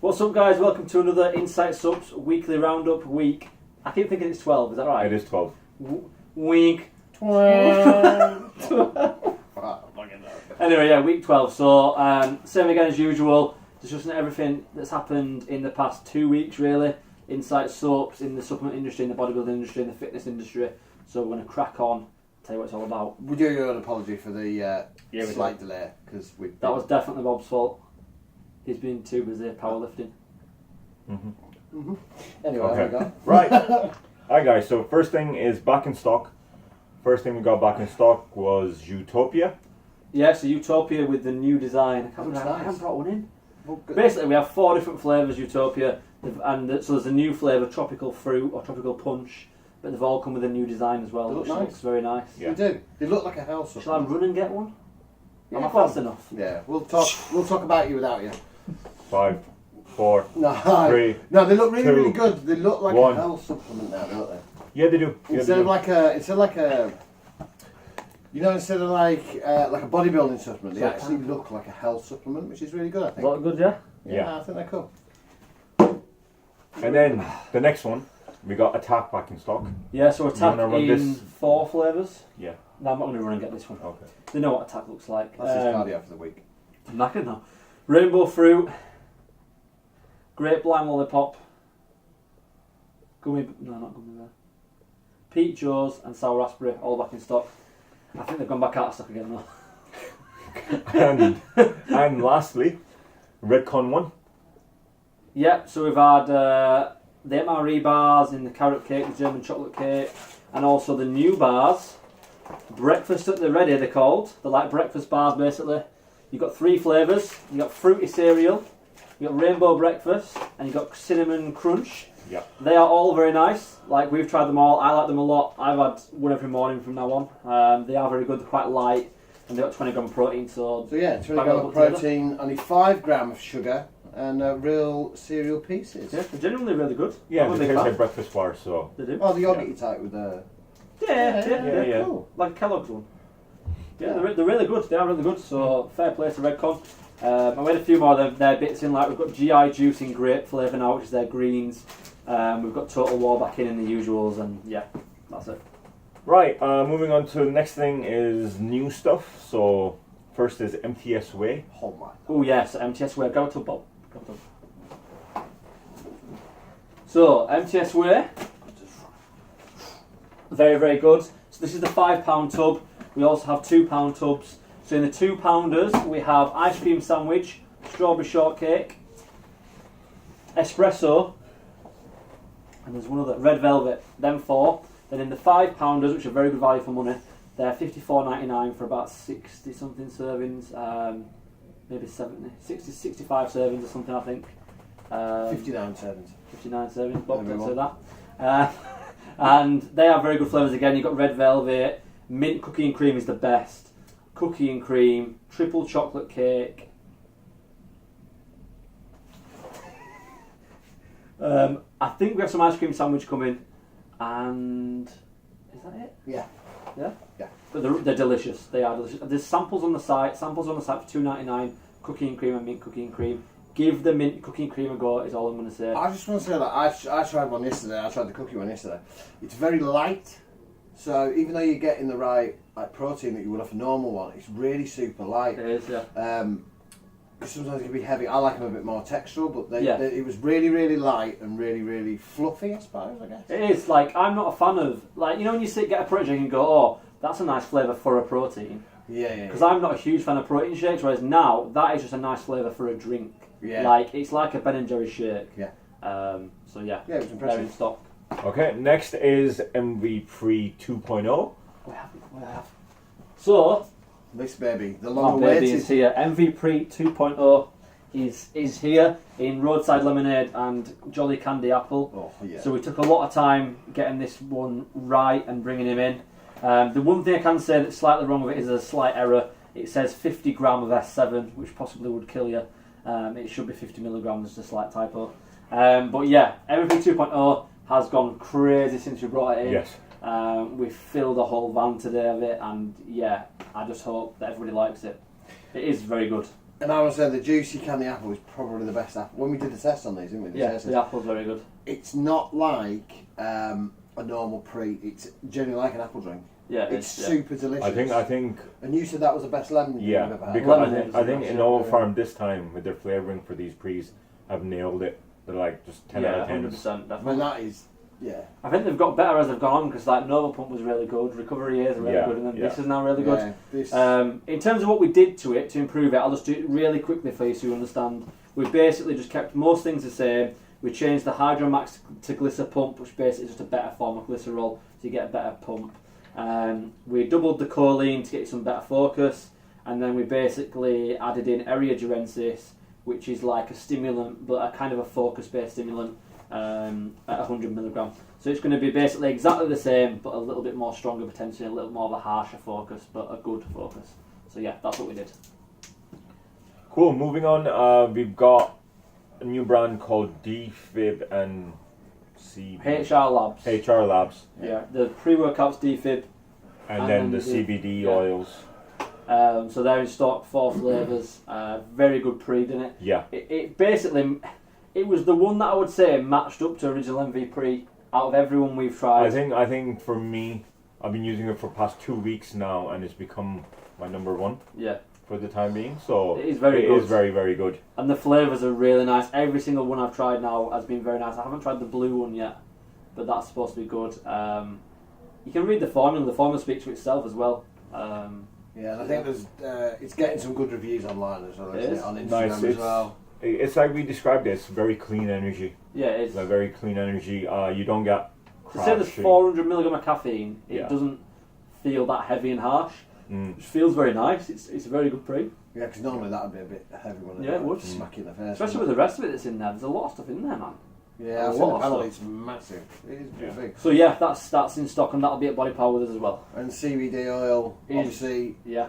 What's up, guys? Welcome to another Insight Supps weekly roundup week. I keep thinking it's 12, is that right? It is 12. Week 12. Anyway, yeah, week 12. So, same again as usual, discussing everything that's happened in the past 2 weeks, really. Insight Supps, in the supplement industry, in the bodybuilding industry, in the fitness industry. So we're going to crack on, tell you what it's all about. We do owe an apology for the slight delay, because that was definitely Bob's fault. He's been too busy powerlifting. Anyway, Okay. there we go. Right. Hi guys, so first thing is back in stock. First thing we got back in stock was Utopia. Yeah, so Utopia with the new design. I haven't brought one in. Basically, we have 4 different flavours Utopia, and so there's a new flavour, tropical fruit or tropical punch, but they've all come with a new design as well, They look which nice. looks very nice. Yeah. They do. They look like a house. Shall I run and get one? Yeah, Am I go on. fast enough? Yeah, we'll talk about you without you. 5, 4, No, 3. no, they look really, 2, really good. They look like 1. a health supplement now, don't they? Yeah, they do. Yeah, Instead they of do. like a, instead of like a bodybuilding supplement, they actually look like a health supplement, which is really good. I A think. lot of good, yeah? Yeah, I think they're cool. And then the next one, we got Attack back in stock. Yeah, so Attack wanna run in this? 4 flavours. Yeah. No, I'm not going to run and get this one. Okay. They know what Attack looks like. That's his cardio for the week. I'm knackered now. Rainbow fruit, grape lime lollipop, not gummy bear, peach jaws and sour raspberry, all back in stock. I think they've gone back out of stock again though. and lastly, Redcon 1. Yeah, so we've had the MRE bars in the carrot cake, the German chocolate cake, and also the new bars. Breakfast at the ready, they're called. They're like breakfast bars basically. You've got 3 flavours. You've got fruity cereal, you've got rainbow breakfast, and you've got cinnamon crunch. Yeah. They are all very nice. Like, we've tried them all. I like them a lot. I've had one every morning from now on. They are very good. They're quite light, and they've got 20 gram protein. So yeah, 20 bang it gram all of together. protein, only 5 gram of sugar, and real cereal pieces. Yeah, they're genuinely really good. Yeah, I'm a they big taste fan. like breakfast bars, so. They do. Oh, the yogurt type with the. Yeah. Cool. Like Kellogg's one. Yeah, they're really good. They are really good. So fair play to Redcon. I made a few more of their bits in. Like, we've got GI juice in grape flavour now, which is their greens. We've got Total War back in the usuals, and yeah, that's it. Right, moving on to the next thing is new stuff. So first is MTS Whey. Oh my. Oh yes, MTS Whey. Go to Bob. Go to. So MTS Whey, very very good. So this is the £5 tub. We also have £2 tubs. So in the 2-pounders we have ice cream sandwich, strawberry shortcake, espresso, and there's one other, red velvet. Them 4. Then in the 5-pounders, which are very good value for money, they're $54.99 for about 60 something servings. Maybe 70, 60, 65 servings or something, I think. 59 servings. 59 servings, Bob, don't say Everyone. that. And they have very good flavours again. You've got red velvet, mint cookie and cream is the best. Cookie and cream, triple chocolate cake. I think we have some ice cream sandwich coming, and is that it? Yeah. Yeah? Yeah. But they're delicious. They are delicious. There's samples on the site. Samples on the site for $2.99. Cookie and cream and mint cookie and cream. Give the mint cookie and cream a go. Is all I'm going to say. I just want to say that I tried one yesterday. I tried the cookie one yesterday. It's very light, so even though you're getting the right protein that you would off a normal one, it's really super light. It is, yeah. Because sometimes it can be heavy. I like them a bit more textural, but Yeah. it was really, really light and really, really fluffy, I suppose, I guess. It is. Like, I'm not a fan of, like, you know when you get a protein shake and go, oh, that's a nice flavour for a protein. Yeah. Because I'm not a huge fan of protein shakes, whereas now that is just a nice flavour for a drink. Yeah. Like, it's like a Ben and Jerry's shake. Yeah. So yeah. Yeah, it was They're impressive. in stock. Okay, next is MV3 2.0. We have. So, This baby, the our long baby awaited. is here. MVP 2.0 is here in Roadside Lemonade and Jolly Candy Apple. Oh yeah. So we took a lot of time getting this one right and bringing him in. The one thing I can say that's slightly wrong with it is a slight error. It says 50 gram of S7, which possibly would kill you. It should be 50 milligrams, just a slight typo. But yeah, MVP 2.0 has gone crazy since we brought it in. Yes. We filled a whole van today of it, and yeah, I just hope that everybody likes it. It is very good. And I would say the juicy candy apple is probably the best apple. When we did the test on these, didn't we? The apple's very good. It's not like a normal pre. It's genuinely like an apple drink. Yeah, it's super delicious. I think. And you said that was the best lemon you've ever had. Because I think in Old Farm this time with their flavouring for these pre's have nailed it. They're like just 10 out of 10. 100%. Definitely. I mean, that is. Yeah. I think they've got better as they've gone on because like Nova Pump was really good, Recovery is really good, and then this is now really good. In terms of what we did to it to improve it, I'll just do it really quickly for you so you understand. We basically just kept most things the same. We changed the Hydromax to Glycer Pump, which basically is just a better form of glycerol, so you get a better pump. We doubled the choline to get you some better focus, and then we basically added in Eriagerensis, which is like a stimulant, but a kind of a focus-based stimulant. At 100 milligram, so it's going to be basically exactly the same, but a little bit more stronger, potentially a little more of a harsher focus, but a good focus. So yeah, that's what we did. Cool. Moving on, we've got a new brand called DFib and HR Labs. HR Labs. Yeah, the pre-workouts DFib, and then the CBD oils. So they're in stock, 4 flavours. Very good pre, didn't it? Yeah. It basically. It was the one that I would say matched up to original MVP out of everyone we've tried. I think for me, I've been using it for the past 2 weeks now, and it's become my number one. Yeah. For the time being, so it is very good. It is very, very good. And the flavours are really nice. Every single one I've tried now has been very nice. I haven't tried the blue one yet, but that's supposed to be good. You can read the formula. The formula speaks for itself as well. Yeah, and I think there's it's getting some good reviews online as well. Isn't it? On Instagram nice. as well. It's like we described it. It's very clean energy. Yeah, it is. It's like very clean energy. You don't get. To say there's 400 milligram of caffeine, it doesn't feel that heavy and harsh. It feels very nice. It's a very good pre. Yeah, because normally that would be a bit heavy, wouldn't it? Yeah, it would. Smack you in the face. Especially with the rest of it that's in there. There's a lot of stuff in there, man. Yeah, I've seen the panel. It's massive. It is pretty big. So yeah, that's in stock, and that'll be at Bodypower with us as well. And CBD oil, obviously. Yeah.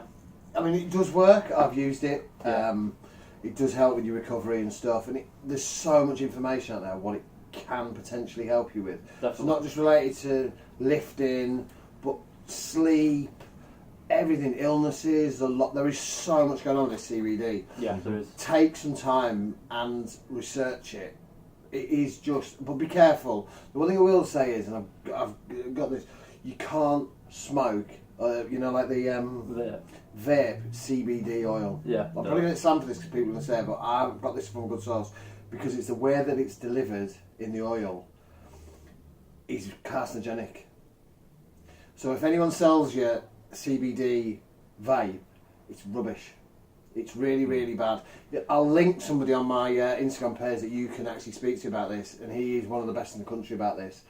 I mean, it does work. I've used it. Yeah. It does help with your recovery and stuff, and there's so much information out there what it can potentially help you with. Definitely. It's not just related to lifting, but sleep, everything, illnesses, a lot. There is so much going on with CBD. Yeah, there is. Take some time and research it. It is just, but be careful. The one thing I will say is, and I've got this, you can't smoke. Like the vape CBD oil. Yeah. I'm probably going to slam for this because people are going to say, but I've got this from a good source because it's the way that it's delivered in the oil is carcinogenic. So if anyone sells you CBD vape, it's rubbish. It's really, really bad. I'll link somebody on my Instagram page that you can actually speak to about this, and he is one of the best in the country about this.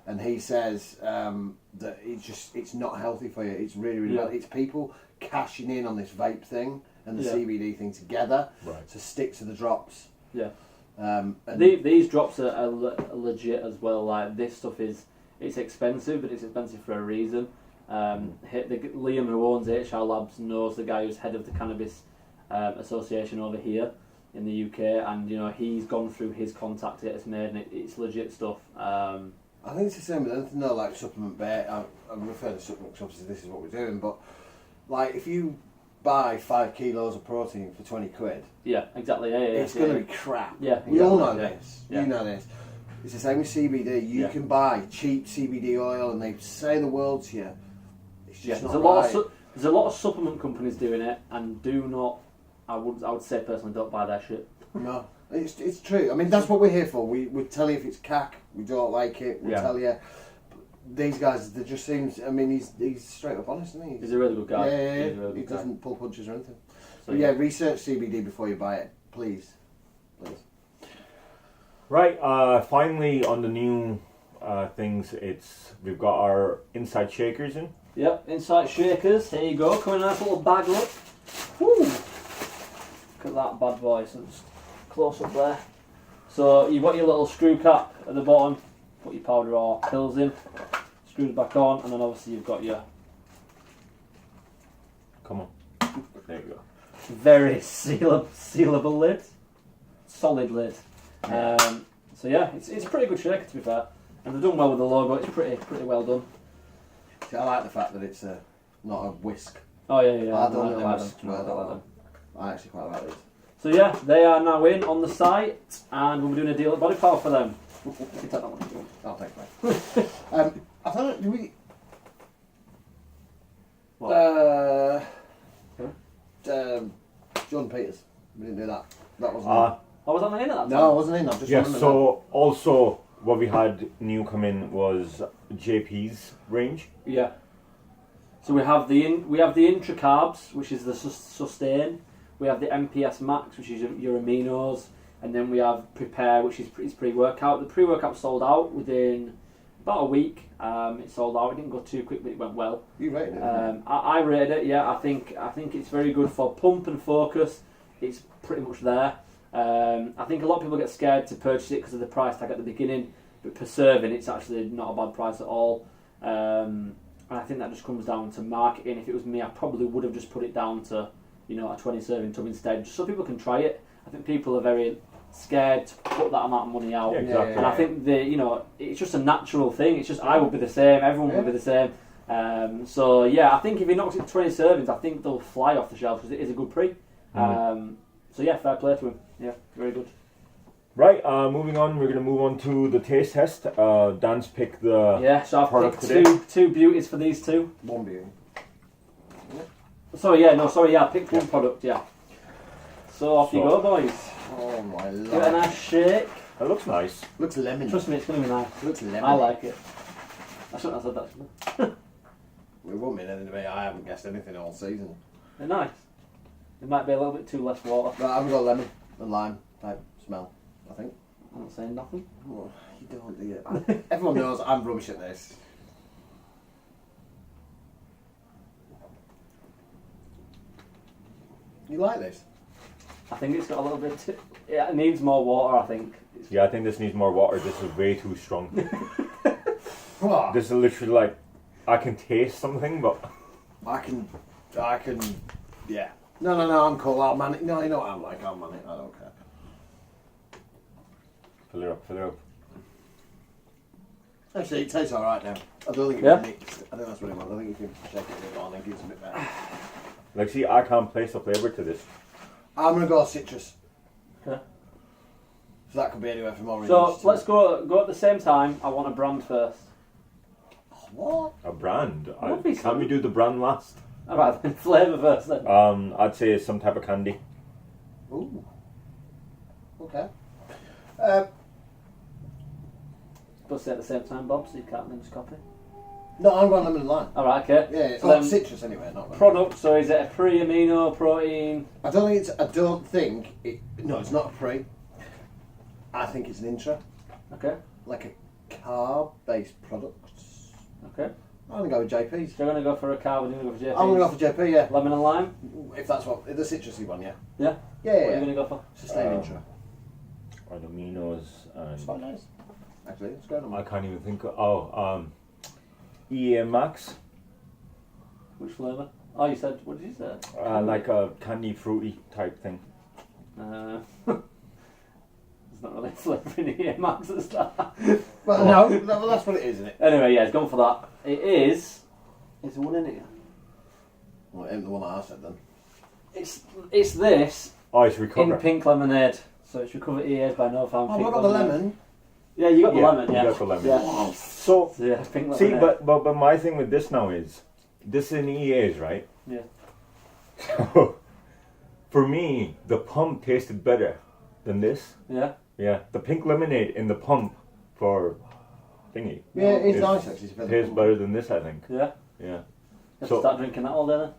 And he says that it's not healthy for you. It's really, really bad. It's people cashing in on this vape thing and the CBD thing together to stick to the drops. Yeah. And these drops are legit as well. Like this stuff it's expensive, but it's expensive for a reason. Liam, who owns HR Labs, knows the guy who's head of the Cannabis Association over here in the UK, and he's gone through his contact that it's made, and it's legit stuff. I think it's the same with anything though, like supplement bait. I'm referring to supplements, obviously this is what we're doing, but like if you buy 5 kilos of protein for 20 quid, yeah, exactly, it's going to be crap. Yeah, we all know this. Yeah. You know this. It's the same with CBD. You can buy cheap CBD oil, and they say the world to you. It's just not right. There's a lot of supplement companies doing it, and do not. I would say personally, don't buy their shit. No. It's true. I mean, that's what we're here for. We tell you if it's cack, we don't like it. We tell you. These guys, they just seems. I mean, he's straight up honest, isn't he? He's a really good guy. Yeah. Really he doesn't pull punches or anything. So research CBD before you buy it, please. Right. Finally, on the new things, we've got our Insight Shakers in. Yep, Insight Shakers. Here you go. Coming in a nice little bag. Look. Woo! Look at that bad boy. So just close up there. So you've got your little screw cap at the bottom. Put your powder or pills in. Screws back on, and then obviously you've got your. Come on. There you go. Very sealable lid. Solid lid. So yeah, it's a pretty good shaker to be fair, and they've done well with the logo. It's pretty well done. See, I like the fact that it's not a whisk. Oh yeah. I don't like like whisks. them. I actually quite like this. So yeah, they are now in on the site, and we'll be doing a deal at Bodypower for them. You can take that one. Oh, thanks, mate. I thought, do we... What? John Peters. We didn't do that. That wasn't Oh, was that not in at that time? No, I wasn't in. I just Yeah, remembered so also what we had new come in was JP's range. Yeah. So we have the Intra Carbs, which is the Sustain. We have the MPS Max, which is your aminos, and then we have Prepare, which is pre-workout. The pre-workout sold out within about a week. It sold out. It didn't go too quick, but it went well. You rated it? I rated it. Yeah, I think it's very good for pump and focus. It's pretty much there. I think a lot of people get scared to purchase it because of the price tag at the beginning, but per serving, it's actually not a bad price at all. And I think that just comes down to marketing. If it was me, I probably would have just put it down to, a 20 serving tub instead, just so people can try it. I think people are very scared to put that amount of money out. Yeah, exactly. And I think it's just a natural thing. It's just I would be the same. Everyone would be the same. So yeah, I think if he knocks it to 20 servings, I think they'll fly off the shelf because it is a good pre. So yeah, fair play to him. Yeah, very good. Right, moving on, we're going to move on to the taste test. Dan's picked the So I've product picked today. two beauties for these two. One beauty. I picked one product, yeah. So off you So- go, boys. Oh my Give it a lord. nice shake. It looks nice. Looks lemon. Trust me, it's going to be nice. Looks lemon. I like it. I shouldn't have said that. It won't mean anything to me. I haven't guessed anything all season. They're nice. It might be a little bit too less water. But I've got lemon and lime type smell, I think. I'm not saying nothing. Oh, you don't do it. Everyone knows I'm rubbish at this. You like this? I think it's got a little bit it needs more water, I think. Yeah, I think this needs more water. This is way too strong. What? This is literally like, I can taste something, but... I can, yeah. No, I'm cool. I'll man it. No, you know what I'm like. I'll man it. I don't care. Fill it up. Actually, it tastes alright now. I don't think Yeah? it's mixed. I think that's what it was. I think you can shake it a bit more and then give it a bit better. Like, see, I can't place a flavour to this. I'm going to go citrus. Okay. So that could be anywhere from orange So to... let's go at the same time. I want a brand first. What? A brand? Obviously. Can we do the brand last? Alright, then flavour first then. I'd say some type of candy. Ooh. Okay. Both say at the same time, Bob, so you can't then just copy. No, I'm going lemon and lime. Alright, okay. Yeah, So then, citrus anyway, not lemon. product, so is it a pre-amino protein? I don't think it... No, it's not a pre. I think it's an intra. Okay, Like a carb-based product. okay. I'm going to go with JP's. So you're going to go for a carb and you're going to go for JP's? I'm going to go for JP, yeah. Lemon and lime? If that's what... The citrusy one, yeah. Yeah? Yeah, What are you yeah. going to go for? Sustain intra. Or the aminos It's quite and... nice. Actually, it's going I on. can't even think of... EA Max. Which flavour? Oh, you said, what did you say? Like a candy fruity type thing. There's not really a flavour in here, Max, at the start. Well, no, that's what it is, isn't it? Anyway, yeah, it's gone for that. It is... Is there one in here? Well, it ain't the one that I said then. It's this Oh, it's in recovered. pink lemonade. So it's recovered EAs by No Farm. Oh, pink I've got the lemonade. lemon. Yeah, you got the lemon, yeah. You got the lemon. Yeah. So, So yeah, pink lemonade. see, but my thing with this now is, this is in EAs, right? Yeah. So, for me, the pump tasted better than this. Yeah? Yeah, the pink lemonade in the pump for thingy Yeah, it's It's- nice actually. It's tastes better than this, I think. Yeah? Yeah. You have So- to start drinking that all day then?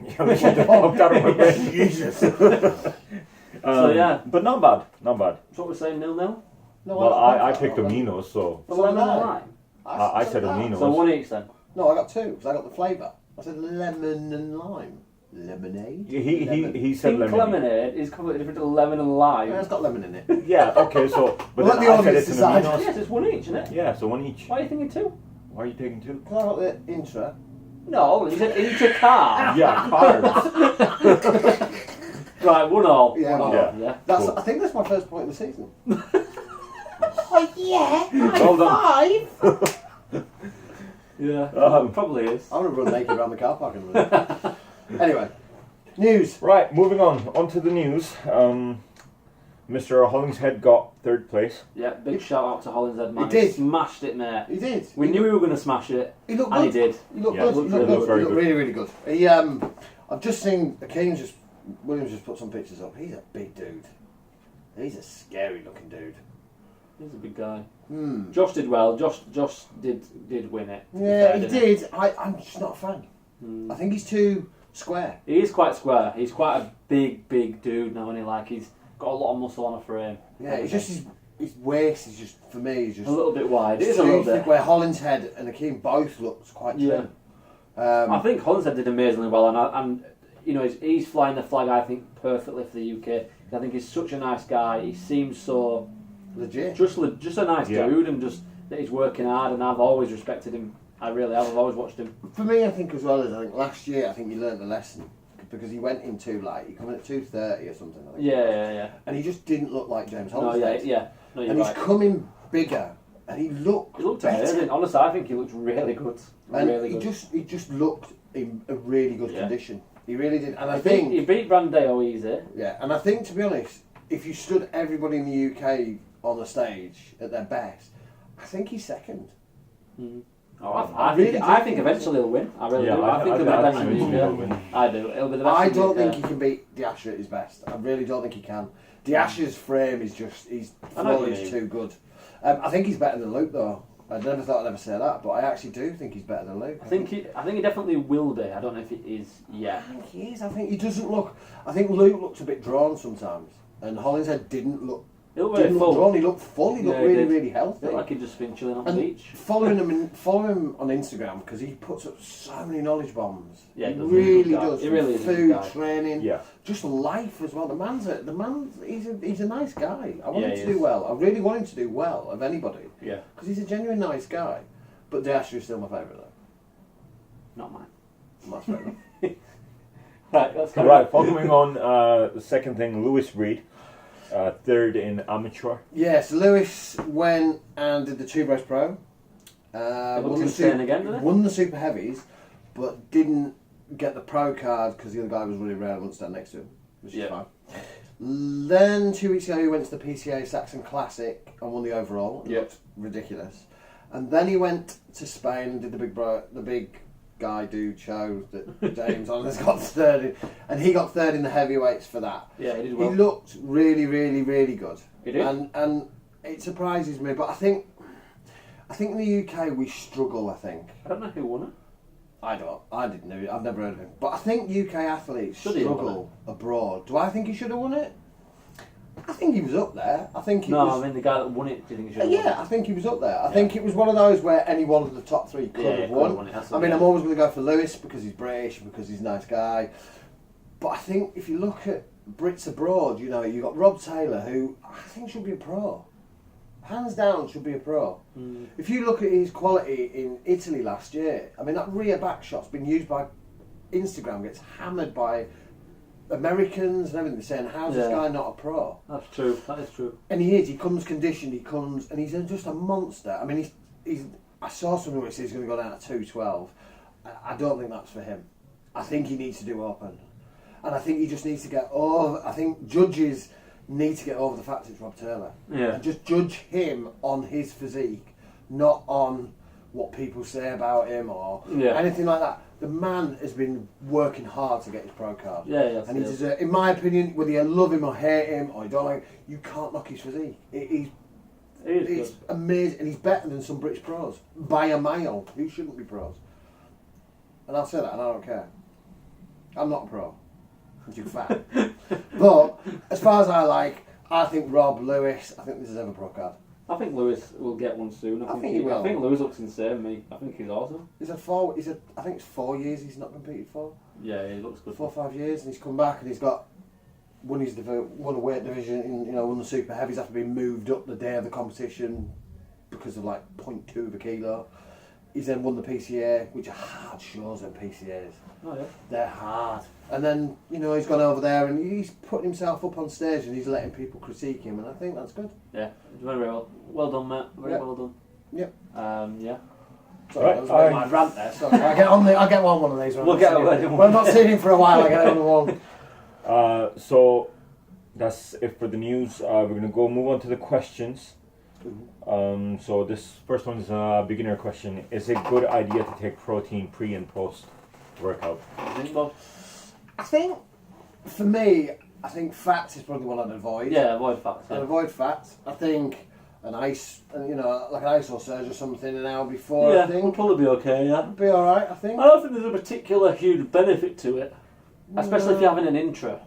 Yeah, we should have pumped out of my brain. Jesus. So, yeah. But not bad, not bad. So what we're saying, 0-0? No, Well, I like that picked one. aminos, so For So lemon did and I. lime? I said that. amino. So one each then? No, I got two because I got the flavour. I said lemon and lime. Lemonade. Lemon. he said Pink lemonade. lemonade is completely different to lemon and lime. Yeah, it's got lemon in it. Yeah, okay, so but Well, then let the I said audience it's an decide. aminos. Yes, it's one each, isn't it? Yeah, so one each. Why are you thinking two? Why are you taking two? Because I got the intra. No, you said intra-car. Yeah, carbs. Right, 1-1. Yeah, 1-1, yeah. yeah. That's. Cool. I think that's my first point of the season. Oh yeah, Well done. five. Yeah, Um, probably is. I'm gonna run naked around the car park in a minute. Anyway, News. Right, moving on to the news. Mr. Hollingshead got 3rd place. Yeah, big shout out to Hollingshead, man. He did. Smashed it, mate. He did. We knew we were going to smash it, He looked and good. he did. He looked Yeah, good. he He looked looked very good. He looked good. really, really good. He, I've just seen Williams just put some pictures up. He's a big dude. He's a scary looking dude. He's a big guy. Hmm. Josh did well. Josh did win it. to be Yeah, fair, he didn't did. I'm just not a fan. Hmm. I think he's too square. He is quite square. He's quite a big dude now, and he's got a lot of muscle on a frame. Yeah, it's just his waist is just, for me, is just a little bit wide. It is too a little thick, bit. where Hollingshead and Akeem both looked quite trim. I think Hollingshead did amazingly well, and you know he's flying the flag. I think perfectly for the UK. I think he's such a nice guy. He seems so legit. just a nice Yeah. dude, and just that he's working hard. And I've always respected him. I really have. I've always watched him. For me, I think as well as I think last year, I think he learnt the lesson because he went in too late. He come in at 2:30 or something. I think. Yeah. And he just didn't look like James No, Hollingshead. yeah. No, you're And right. he's coming bigger, and he looked. He looked better. amazing. Honestly, I think he looked really good. And Really he good. just looked in a really good Yeah. condition. He really did. And I he think, beat Brandeo easy. yeah, and I think to be honest, if you stood everybody in the UK on the stage at their best, I think he's second. Mm. I I really think do. eventually he'll win. I really Yeah, do. I think he'll be I better think than he the will win. UK. I do. It'll be the best. I in the don't UK. think he can beat Diasher at his best. I really don't think he can. Diasher's frame is just, his I know flow what you is mean. too good. I think he's better than Luke though. I never thought I'd ever say that, but I actually do think he's better than Luke. I think he definitely will be. I don't know if he is yet. I think he is. I think he doesn't look. I think Luke looks a bit drawn sometimes, and Hollingshead didn't look. He looked very Didn't look full. drawn. He looked full. He looked Yeah, he really, did. really healthy. Looked like he'd just been chilling on the And beach. following him on Instagram because he puts up so many knowledge bombs. Yeah, he he does. really He's a good guy. does. He really is a good Food, guy. training, Yeah. just life as well. The man's he's a nice guy. I want Yeah, him he to do is. well. I really want him to do well of anybody Yeah, because he's a genuine nice guy. But Dasher is still my favourite though. not mine. That's fair enough. Right, let's go. Right, following on, the second thing, Lewis Reed, 3rd in amateur. Yes, Lewis went and did the 2 Breast Pro. looked insane again, didn't he? Won the Super Heavies, but didn't get the Pro card because the other guy was really rare and wouldn't stand next to him, which is Yeah. fine. Then 2 weeks ago he went to the PCA Saxon Classic and won the overall. It Yeah. looked ridiculous. And then he went to Spain and did the big guy dude show that James Holland's got 3rd in, and he got 3rd in the heavyweights for that. Yeah, he did well. He looked really, really, really good. He did. And it surprises me, but I think in the UK we struggle. I think I don't know who won it. I didn't know. I've never heard of him. But I think UK athletes Should he have won struggle abroad. Do I think he should have won it? I think he was up there. I think he No, was. I mean the guy that won it. Do you think he should have won Yeah, I think he was up there. I think it was one of those where any one of the top 3 could Yeah, have could have won. won it, that's I it, mean, yeah. I'm always going to go for Lewis because he's British, because he's a nice guy. But I think if you look at Brits abroad, you know, you've got Rob Taylor, who I think should be a pro. Hands down, should be a pro. Mm. If you look at his quality in Italy last year, I mean, that rear back shot's been used by Instagram, gets hammered by Americans and everything, saying, how's this Yeah. guy not a pro? That's true. That is true. And he is. He comes conditioned. He comes, and he's just a monster. I mean, he's. I saw something which says he's going to go down to 212. I don't think that's for him. I think he needs to do open, and I think he just needs to get over. I think judges need to get over the fact it's Rob Taylor, Yeah. and just judge him on his physique, not on what people say about him or Yeah. anything like that. The man has been working hard to get his pro card. Yeah, yeah. And he deserves, in my opinion, whether you love him or hate him or you don't like him, you can't knock his physique. He's It's amazing, and he's better than some British pros by a mile. Who shouldn't be pros? And I'll say that, and I don't care. I'm not a pro. I'm too fat. But as far as I think Rob Lewis. I think this is ever pro card. I think Lewis will get one soon. I think he will. I think Lewis looks insane. Me, I think he's awesome. I think it's 4 years he's not competed for. Yeah, he looks good. 4 or 5 years, and he's come back and he's got won a weight division in, won the super heavies after being moved up the day of the competition because of 0.2 of a kilo. He's then won the PCA, which are hard shows in PCAs. Oh yeah. They're hard. And then, he's gone over there and he's putting himself up on stage and he's letting people critique him, and I think that's good. Yeah, very well. Well done, mate. Very Yep. well done. Yep. Yeah. Sorry, Right, that was a bit I- of my rant there. Sorry, I get one of these. We'll get away. When I'm not seeing him for a while, I get on one. So that's it for the news. We're gonna move on to the questions. So this first one is a beginner question. Is it a good idea to take protein pre and post workout? I think, for me, I think fats is probably the one I'd avoid. Yeah, avoid fats. I'd Yeah. avoid fats. I think an ice, like an ice or surge or something an hour before, I Yeah, will think. probably be okay. Yeah. Be alright, I think. I don't think there's a particular huge benefit to it, especially if you're having an intro.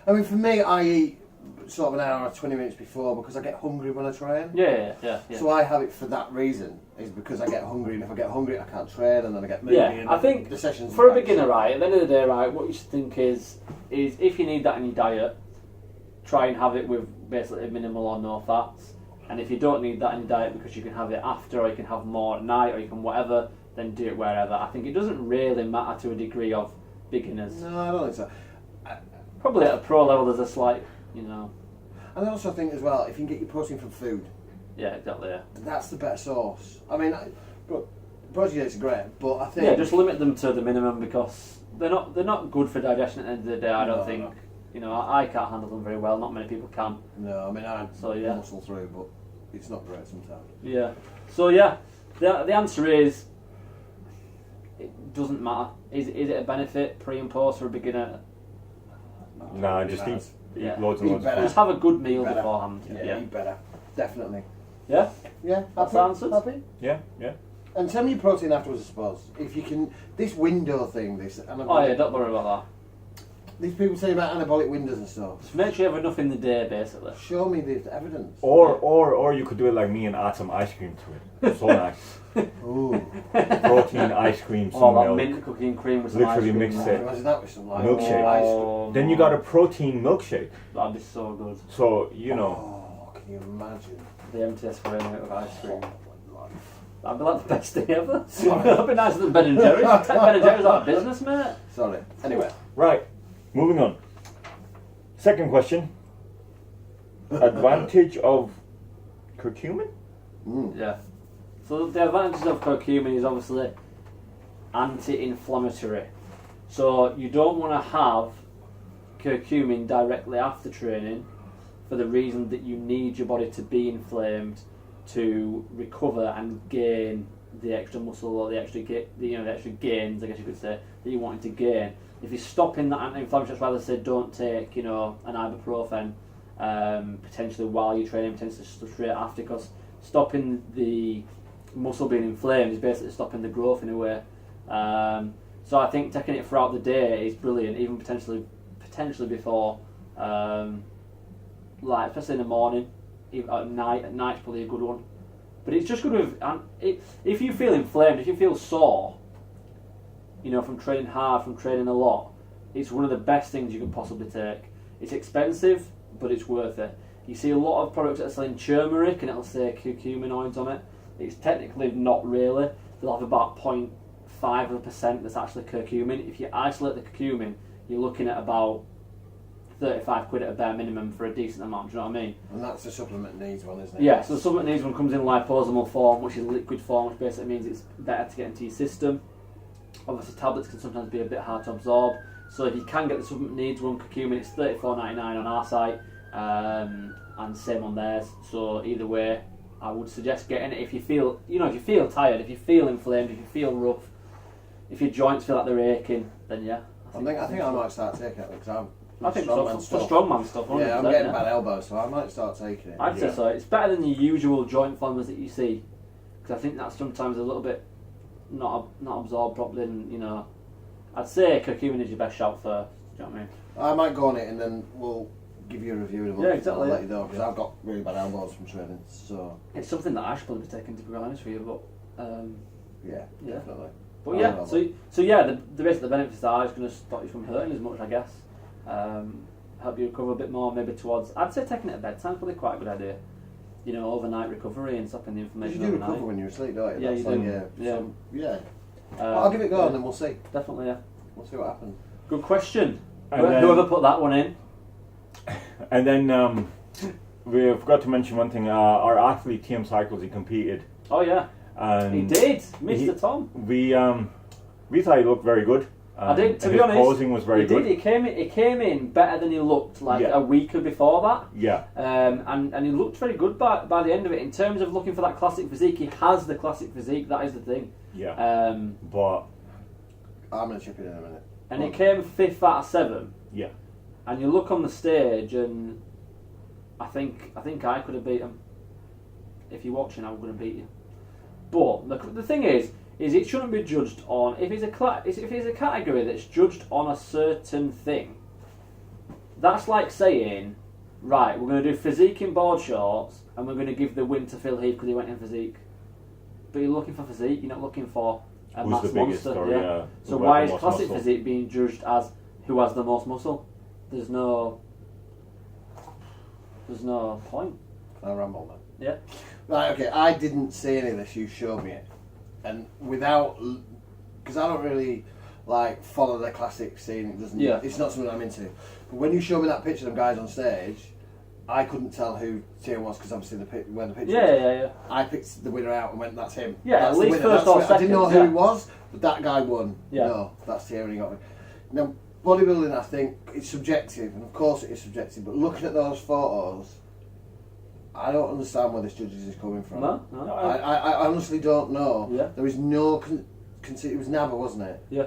I mean, for me, I eat sort of an hour or 20 minutes before because I get hungry when I train. Yeah. So I have it for that reason, is because I get hungry, and if I get hungry, I can't train, and then I get moody. Yeah, and I think the sessions for a are back. beginner, right, at the end of the day, right, what you should think is if you need that in your diet, try and have it with basically minimal or no fats. And if you don't need that in your diet because you can have it after, or you can have more at night, or you can whatever, then do it wherever. I think it doesn't really matter to a degree of beginners. No, I don't think so. Probably at a pro level, there's a slight, And I also think as well, if you can get your protein from food, yeah, exactly. Yeah. that's the better source. I mean, protein is great, but I think Yeah, just limit them to the minimum because they're not good for digestion at the end of the day. I don't No, think. no. I can't handle them very well. Not many people can. No, I mean I So, yeah. muscle through, but it's not great sometimes. Yeah. So yeah, the answer is it doesn't matter. Is it a benefit pre and post for a beginner? Nah, Really just nice. eat Yeah. loads and Eat loads better. of Just have a good meal Better. beforehand. Yeah, Yeah. eat better, definitely. Yeah. Yeah, That's happy? answered. Happy? food. Yeah. And tell me your protein afterwards, I suppose. If you can, this window thing, this anabolic, Oh yeah, don't worry about these people say about anabolic windows and stuff. that. Just make sure you have enough in the day, basically. Show me the evidence. Or you could do it like me and add some ice cream to it. So nice. Ooh, Protein, ice cream, some Oh, that milk. mint cookie and cream with some Literally ice cream. mix it. imagine that with some like Milkshake. ice cream. Oh, Then you got a protein milkshake. That'd be so good. So Oh, can you imagine? The empty spraying with ice cream. Oh, my life. That'd be like the best thing ever. Sorry. That'd be nicer than Ben and Jerry's. Take Ben and Jerry's out of business, mate. Sorry. Anyway, Right, moving on. Second question. Advantage of curcumin? Yeah. So the advantages of curcumin is obviously anti-inflammatory. So you don't want to have curcumin directly after training for the reason that you need your body to be inflamed to recover and gain the extra muscle or the extra gains, I guess you could say, that you wanted to gain. If you're stopping that anti-inflammatory, that's why they say don't take, an ibuprofen potentially while you're training, potentially straight after, because stopping the muscle being inflamed is basically stopping the growth in a way. So I think taking it throughout the day is brilliant, even potentially before, like especially in the morning, even at night. At night's probably a good one. But it's just good with if you feel inflamed, if you feel sore, from training hard, from training a lot, it's one of the best things you can possibly take. It's expensive, but it's worth it. You see a lot of products that are selling turmeric and it'll say curcuminoids on it. It's technically not really. They'll have about 0.5% that's actually curcumin. If you isolate the curcumin, you're looking at about 35 quid at a bare minimum for a decent amount, do you know what I mean? and that's the supplement needs one, isn't it? Yeah, so the supplement needs one comes in liposomal form, which is liquid form, which basically means it's better to get into your system. Obviously tablets can sometimes be a bit hard to absorb, so if you can get the supplement needs one curcumin, it's $34.99 on our site, and same on theirs. So either way, I would suggest getting it if you feel, if you feel tired, if you feel inflamed, if you feel rough, if your joints feel like they're aching, then yeah. I think I might start taking it because I think strongman so, for strongman stuff. 100%, Yeah, I'm getting bad elbows, so I might start taking it. I'd say so. It's better than the usual joint inflammers that you see, because I think that's sometimes a little bit not absorbed properly. And I'd say curcumin is your best shout first. Do you know what I mean? I might go on it and then we'll give you a review in a month. Yeah, exactly, I'll yeah. let you know because I've got really bad elbows from training. So It's something that I should probably be taking, to be honest with you, but yeah, Yeah. definitely. But yeah, so yeah, the basic benefits are going to stop you from hurting as much, I guess. Help you recover a bit more, maybe towards. I'd say taking it at bedtime is probably quite a good idea. Overnight recovery and stopping the You inflammation do overnight. recover when you're asleep, don't you? Yeah, That's you like, do. Yeah. Yeah. So, yeah. Well, I'll give it a go yeah. and then we'll see. Definitely, yeah. We'll see what happens. Good question. And then- Whoever put that one in. And then we forgot to mention one thing. Our athlete TM Cycles, he competed, Oh yeah. And He did, Mr. Tom. We thought he looked very good. I did. To and be honest, his posing was very he good. did. He came in better than he looked like Yeah. a week before that. Yeah. And he looked very good by the end of it. In terms of looking for that classic physique, he has the classic physique. That is the thing. Yeah. But I'm going to chip in a minute. And he came 5th out of 7. yeah. And you look on the stage, and I think I could have beat him. If you're watching, I'm going to beat you. But the thing is it shouldn't be judged on if it's a category that's judged on a certain thing. That's like saying, right, we're going to do physique in board shorts, and we're going to give the win to Phil Heath because he went in physique. But you're looking for physique. You're not looking for a Who's mass the biggest monster. or, yeah, So who why has is the most classic muscle? physique being judged as who has the most muscle? There's no point. Can I ramble then? Yeah. Right, okay, I didn't see any of this, you showed me it. And without, because I don't really like follow the classic scene, it doesn't, Yeah. it's not something I'm into. But when you showed me that picture of them guys on stage, I couldn't tell who Tier was because obviously where the picture was. Yeah. I picked the winner out and went, that's him. Yeah, That's at the least winner. first or That's the winner. I didn't know second, who yeah. he was, but that guy won. Yeah. No, that's Tier and he got me. Now, bodybuilding, I think, it's subjective, and of course it is subjective, but looking at those photos, I don't understand where this judges is coming from. No. I honestly don't know. Yeah. There is no it was Naba, wasn't it? Yeah.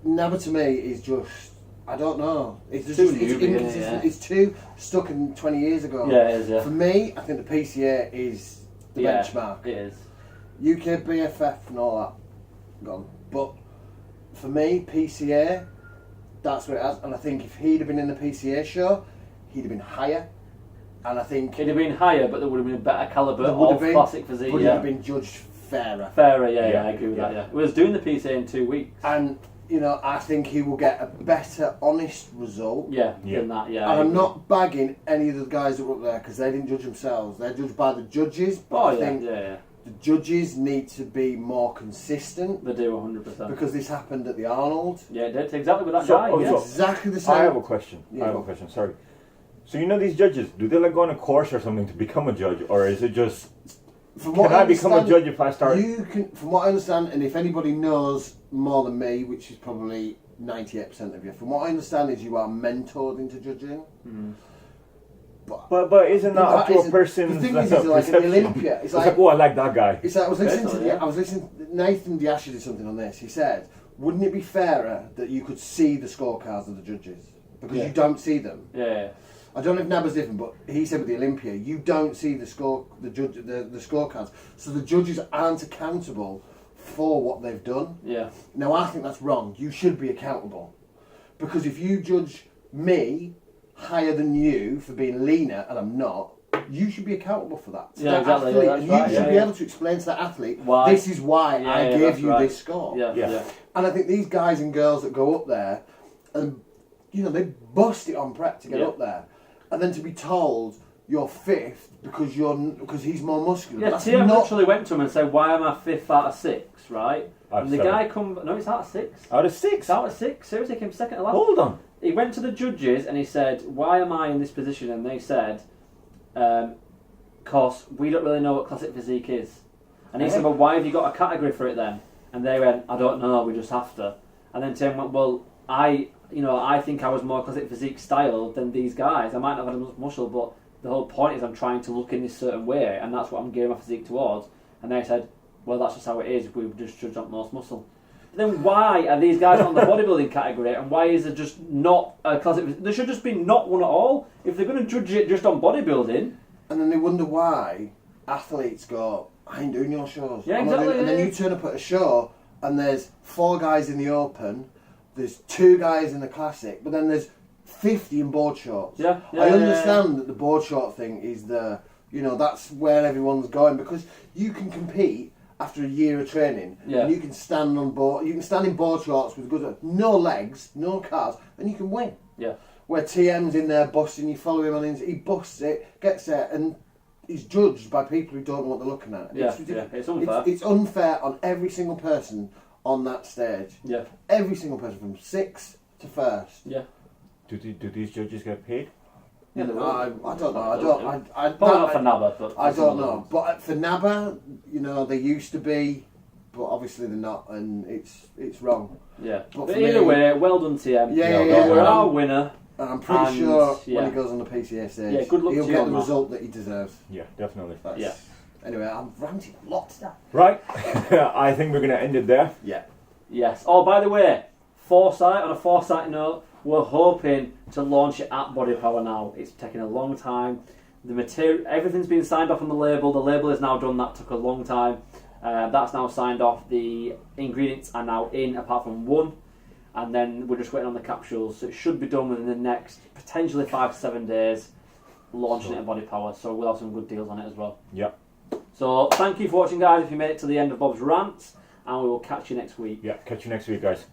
Naba to me is just, I don't know. It's just Too it's newbie, isn't it? inconsistent. Yeah. It's too stuck in 20 years ago. Yeah, it is. Yeah. For me, I think the PCA is the benchmark. It is. UK BFF and all that gone. But for me, PCA, that's what it has. And I think if he'd have been in the PCA show, he'd have been higher. And I think It'd have been higher, but there would have been a better calibre there would of have been, classic physique. but he'd Yeah. have been judged fairer. Fairer, yeah, Yeah, I agree with yeah. that. Yeah. We was doing the PCA in 2 weeks. And you know, I think he will get a better, honest result. Yeah, Yeah. than that. Yeah. And I I'm agree. not bagging any of the guys that were up there because they didn't judge themselves. They're judged by the judges. But Oh I yeah, think yeah. the judges need to be more consistent They do 100%. because this happened at the Arnold. Yeah, it did exactly with that So- guy. oh, Yeah. so- Exactly the same. I have a question. Yeah, I have go a on. question. Sorry. So you know these judges? Do they like go on a course or something to become a judge, or is it just From can I become a understand, judge if I start? You can, from what I understand, and if anybody knows more than me, which is probably 98% of you, from what I understand is you are mentored into judging. But isn't that up to a isn't- person's the thing is, it's like an perception? Olympia. It's like, oh, I like that guy. It's like I was listening to Personally, yeah. I was listening. Nathan Diasha did something on this. He said, "Wouldn't it be fairer that you could see the scorecards of the judges because Yeah. you don't see them?" Yeah. I don't know if Naba's different, but he said with the Olympia, you don't see the scorecards, so the judges aren't accountable for what they've done. Yeah. Now I think that's wrong. You should be accountable because if you judge me higher than you for being leaner and I'm not, you should be accountable for that. To Yeah, that exactly, athlete, yeah, that's and you right, should yeah, be yeah. able to explain to that athlete, Why? this is why Yeah, I yeah, gave that's you right. this score. Yeah. Yeah. Yeah. And I think these guys and girls that go up there, and you know, they bust it on prep to get Yeah. up there, and then to be told you're fifth because he's more muscular. Yeah, That's TM not. literally went to him and said, "Why am I 5th out of 6?" Right? Out of And the 7. guy come. No, it's out of 6. Out of 6. It's out of 6. Seriously, came second to last. Hold on. He went to the judges and he said, "Why am I in this position?" And they said, "Cause we don't really know what classic physique is." And he said, "Well, why have you got a category for it then?" And they went, "I don't know. We just have to." And then Tim went, "Well, I think I was more classic physique style than these guys. I might not have had as much muscle, but the whole point is I'm trying to look in this certain way, and that's what I'm gearing my physique towards." And they said, "Well, that's just how it is. We just judge on most muscle." Then why are these guys on the bodybuilding category, and why is it just not a classic? There should just be not one at all. If they're going to judge it just on bodybuilding, And then they wonder why athletes go, "I ain't doing your shows." Yeah, I'm not doing-" exactly, And then yeah. you turn up at a show and there's 4 guys in the open, there's 2 guys in the classic, but then there's 50 in board shorts. Yeah, yeah, I yeah, understand that the board short thing is that's where everyone's going because you can compete after a year of training. Yeah. And you can stand on board. You can stand in board shorts with no legs, no calves, and you can win. yeah, Where TM's in there busting, you follow him on he busts it, gets there, and he's judged by people who don't know what they're looking at. Yeah, It's ridiculous. yeah, it's unfair. It's unfair on every single person on that stage. yeah, Every single person from 6th to 1st. yeah. Do these judges get paid? Yeah, they will. I don't know. Probably not for Nabba, but I don't know. But for Nabba, you know, they used to be, but obviously they're not, and it's wrong. Yeah. But But for either me- way, well done, TM. Yeah, You were and our winner. And I'm pretty And, sure yeah. when he goes on the PCA stage, Yeah, good luck he'll to you get on the that. result that he deserves. Yeah, definitely. That's- Yeah. Anyway, I'm ranting a lot today. Right, I think we're going to end it there. Yeah. Yes. Oh, by the way, Foresight, on a Foresight note, we're hoping to launch it at Bodypower now. It's taking a long time. The material, everything's been signed off on the label. The label is now done. That took a long time. That's now signed off. The ingredients are now in, apart from one. And then we're just waiting on the capsules. So it should be done within the next, potentially 5 to 7 days, launching it at Bodypower. So we'll have some good deals on it as well. Yeah. So thank you for watching, guys, if you made it to the end of Bob's rants. And we will catch you next week. Yeah, catch you next week, guys.